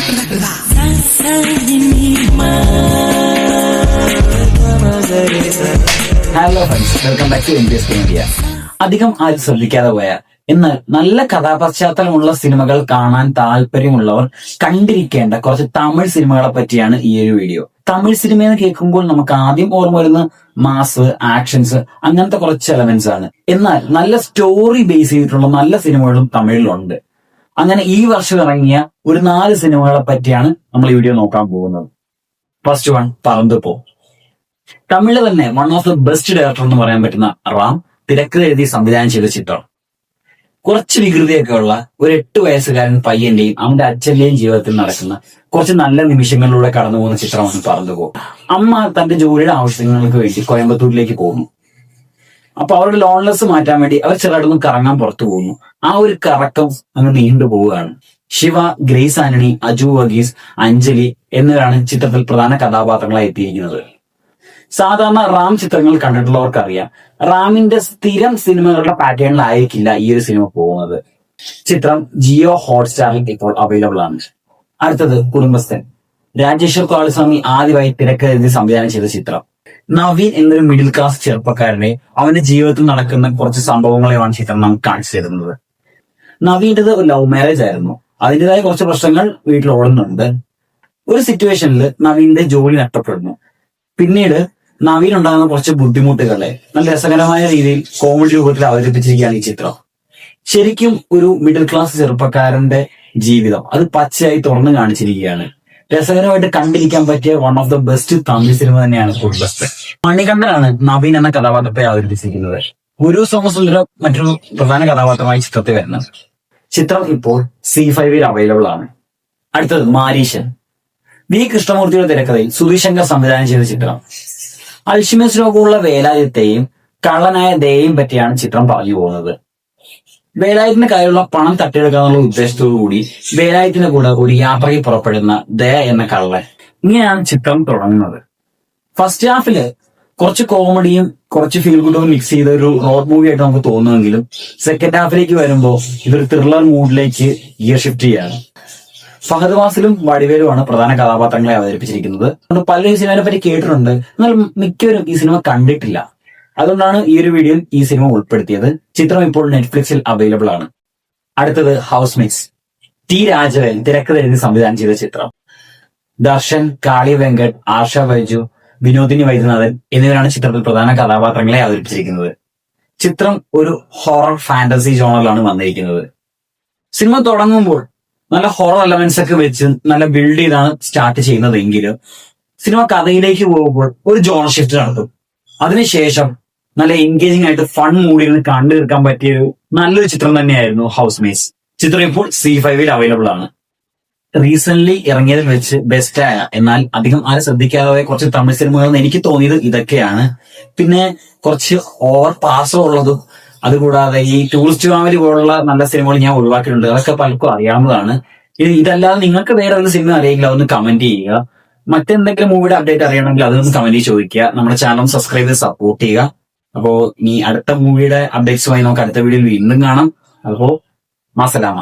Hello friends, welcome back to MPS Media. അധികം ആരും ശ്രദ്ധിക്കാതെ പോയ എന്നാൽ നല്ല കഥാപശ്ചാത്തലമുള്ള സിനിമകൾ കാണാൻ താല്പര്യമുള്ളവർ കണ്ടിരിക്കേണ്ട കുറച്ച് തമിഴ് സിനിമകളെ പറ്റിയാണ് ഈ ഒരു വീഡിയോ. തമിഴ് സിനിമ എന്ന് കേൾക്കുമ്പോൾ നമുക്ക് ആദ്യം ഓർമ്മ വരുന്ന മാസ്, ആക്ഷൻസ്, അങ്ങനത്തെ കുറച്ച് എലമെന്റ്സ് ആണ്. എന്നാൽ നല്ല സ്റ്റോറി ബേസ് ചെയ്തിട്ടുള്ള നല്ല സിനിമകളും തമിഴിലുണ്ട്. അങ്ങനെ ഈ വർഷം ഇറങ്ങിയ ഒരു 4 സിനിമകളെ പറ്റിയാണ് നമ്മൾ ഈ വീഡിയോ നോക്കാൻ പോകുന്നത്. ഫസ്റ്റ് വൺ, പറന്ത് പോ. തമിഴില് തന്നെ one of the best director എന്ന് പറയാൻ പറ്റുന്ന റാം തിരക്കഥ എഴുതി സംവിധാനം ചെയ്ത ചിത്രം. കുറച്ച് വികൃതിയൊക്കെ ഉള്ള ഒരു 8 വയസ്സുകാരൻ പയ്യന്റെയും അവന്റെ അച്ഛന്റെയും ജീവിതത്തിൽ നടക്കുന്ന കുറച്ച് നല്ല നിമിഷങ്ങളിലൂടെ കടന്നു പോകുന്ന ചിത്രമാണ് പറന്ത് പോ. അമ്മ തന്റെ ജോലിയുടെ ആവശ്യങ്ങൾക്ക് വേണ്ടി കോയമ്പത്തൂരിലേക്ക് പോകുന്നു. അപ്പൊ അവരുടെ ലോൺലെസ് മാറ്റാൻ വേണ്ടി അവർ ചെറുതായിട്ടൊന്ന് കറങ്ങാൻ പുറത്തു പോകുന്നു. ആ ഒരു കറക്കം അങ്ങ് നീണ്ടു പോവുകയാണ്. ശിവ, ഗ്രേസ് ആന്റണി, അജു വർഗീസ്, അഞ്ജലി എന്നിവരാണ് ചിത്രത്തിൽ പ്രധാന കഥാപാത്രങ്ങളായി എത്തിയിരിക്കുന്നത്. സാധാരണ റാം ചിത്രങ്ങൾ കണ്ടിട്ടുള്ളവർക്ക് അറിയാം, റാമിന്റെ സ്ഥിരം സിനിമകളുടെ പാറ്റേണിലായിരിക്കില്ല ഈ ഒരു സിനിമ പോകുന്നത്. ചിത്രം ജിയോ ഹോട്ട്സ്റ്റാറിൽ ഇപ്പോൾ അവൈലബിൾ ആണ്. അടുത്തത് കുടുംബസ്ഥൻ. രാജേശ്വർ കാളിസ്വാമി ആദ്യമായി തിരക്കഥ എഴുതി സംവിധാനം ചെയ്ത ചിത്രം. നവീൻ എന്നൊരു മിഡിൽ ക്ലാസ് ചെറുപ്പക്കാരനെ അവന്റെ ജീവിതത്തിൽ നടക്കുന്ന കുറച്ച് സംഭവങ്ങളെയാണ് ചിത്രം നമുക്ക് കാണിച്ചു തരുന്നത്. നവീന്റേത് ഒരു ലവ് മാരേജ് ആയിരുന്നു. അതിൻ്റെതായ കുറച്ച് പ്രശ്നങ്ങൾ വീട്ടിൽ ഓടുന്നുണ്ട്. ഒരു സിറ്റുവേഷനിൽ നവീന്റെ ജോലി നഷ്ടപ്പെടുന്നു. പിന്നീട് നവീൻ ഉണ്ടാകുന്ന കുറച്ച് ബുദ്ധിമുട്ടുകളെ നല്ല രസകരമായ രീതിയിൽ കോമഡി രൂപത്തിൽ അവതരിപ്പിച്ചിരിക്കുകയാണ് ഈ ചിത്രം. ശരിക്കും ഒരു മിഡിൽ ക്ലാസ് ചെറുപ്പക്കാരന്റെ ജീവിതം അത് പച്ചയായി തുറന്നു കാണിച്ചിരിക്കുകയാണ്. രസകരമായിട്ട് കണ്ടിരിക്കാൻ പറ്റിയ one of the best Tamil cinema തന്നെയാണ് കുടുംബസ്ഥൻ. മണികണ്ഠനാണ് നവീൻ എന്ന കഥാപാത്രത്തെ അവതരിപ്പിച്ചിരിക്കുന്നത്. ഗുരു സോമസുന്ദരം മറ്റൊരു പ്രധാന കഥാപാത്രമായി ചിത്രത്തിൽ വരുന്നത്. ചിത്രം ഇപ്പോൾ C5 അവൈലബിൾ ആണ്. അടുത്തത് മാരീശൻ. വി കൃഷ്ണമൂർത്തിയുടെ തിരക്കഥയിൽ സുധീഷങ്കർ സംവിധാനം ചെയ്ത ചിത്രം. അൽഷിമേഴ്സ് രോഗമുള്ള വേലായുധത്തെയും കള്ളനായ ദയയും പറ്റിയാണ് ചിത്രം പറഞ്ഞു പോകുന്നത്. വേലായുധത്തിന്റെ കയ്യിലുള്ള പണം തട്ടിയെടുക്കാനുള്ള ഉദ്ദേശത്തോടു കൂടി വേലായുധത്തിന്റെ കൂടെ ഒരു യാത്രയിൽ പുറപ്പെടുന്ന ദയ എന്ന കള്ളൻ. ഇങ്ങനെയാണ് ചിത്രം തുടങ്ങുന്നത്. ഫസ്റ്റ് ഹാഫില് കുറച്ച് കോമഡിയും കുറച്ച് ഫീൽ ഗുഡും മിക്സ് ചെയ്ത ഒരു റോഡ് മൂവി ആയിട്ട് നമുക്ക് തോന്നുമെങ്കിലും സെക്കൻഡ് ഹാഫിലേക്ക് വരുമ്പോൾ ഇതൊരു ത്രില്ലർ മൂഡിലേക്ക് ഗിയർ ഷിഫ്റ്റ് ചെയ്യാണ്. ഫഹദ് ഫാസിലും വടിവേലുമാണ് പ്രധാന കഥാപാത്രങ്ങളെ അവതരിപ്പിച്ചിരിക്കുന്നത്. പലരും ഈ സിനിമയെ പറ്റി കേട്ടിട്ടുണ്ട്, എന്നാൽ മിക്കവരും ഈ സിനിമ കണ്ടിട്ടില്ല. അതുകൊണ്ടാണ് ഈ ഒരു വീഡിയോയിൽ ഈ സിനിമ ഉൾപ്പെടുത്തിയത്. ചിത്രം ഇപ്പോൾ നെറ്റ്ഫ്ലിക്സിൽ അവൈലബിൾ ആണ്. അടുത്തത് ഹൗസ് മേറ്റ്സ്. ടി രാജവേൽ തിരക്കഥ എഴുതി സംവിധാനം ചെയ്ത ചിത്രം. ദർശൻ, കാളി വെങ്കട്ട്, ആർഷ ബൈജു, വിനോദിനി വൈദ്യനാഥൻ എന്നിവരാണ് ചിത്രത്തിൽ പ്രധാന കഥാപാത്രങ്ങളെ അവതരിപ്പിച്ചിരിക്കുന്നത്. ചിത്രം ഒരു ഹൊറർ ഫാന്റസി ജോണറിലാണ് വന്നിരിക്കുന്നത്. സിനിമ തുടങ്ങുമ്പോൾ നല്ല ഹൊറർ എലമെന്റ്സ് ഒക്കെ വെച്ച് നല്ല ബിൽഡ് ചെയ്താണ് സ്റ്റാർട്ട് ചെയ്യുന്നതെങ്കിലും സിനിമ കഥയിലേക്ക് പോകുമ്പോൾ ഒരു ജോണർ ഷിഫ്റ്റ് നടത്തും. അതിനുശേഷം നല്ല എൻഗേജിംഗ് ആയിട്ട് ഫൺ മൂഡിയിരുന്ന് കണ്ടു തീർക്കാൻ പറ്റിയൊരു നല്ലൊരു ചിത്രം തന്നെയായിരുന്നു ഹൗസ് മേറ്റ്സ്. ചിത്രം ഇപ്പോൾ C5 അവൈലബിൾ ആണ്. റീസെന്റ് ഇറങ്ങിയതിൽ വെച്ച് ബെസ്റ്റ് ആയ എന്നാൽ അധികം ആരും ശ്രദ്ധിക്കാതെ കുറച്ച് തമിഴ് സിനിമകൾ എനിക്ക് തോന്നിയത് ഇതൊക്കെയാണ്. പിന്നെ കുറച്ച് ഓവർ പാസ് ഉള്ളതും അതുകൂടാതെ ഈ ടൂറിസ്റ്റ് ഫാമിലി പോലുള്ള നല്ല സിനിമകൾ ഞാൻ ഒഴിവാക്കിയിട്ടുണ്ട്. അതൊക്കെ പലർക്കും അറിയാവുന്നതാണ്. ഇതല്ലാതെ നിങ്ങൾക്ക് വേറെ ഒരു സിനിമ അറിയെങ്കിൽ അതൊന്ന് കമന്റ് ചെയ്യുക. മറ്റെന്തെങ്കിലും മൂവിയുടെ അപ്ഡേറ്റ് അറിയണമെങ്കിൽ അതൊന്ന് കമന്റ് ചോദിക്കുക. നമ്മുടെ ചാനൽ സബ്സ്ക്രൈബ് ചെയ്ത് സപ്പോർട്ട് ചെയ്യുക. അപ്പോ ഇനി അടുത്ത മൂവിയുടെ അപ്ഡേറ്റ്സുമായി നമുക്ക് അടുത്ത വീഡിയോയിൽ വീണ്ടും കാണാം. അപ്പോ മാസലാമ.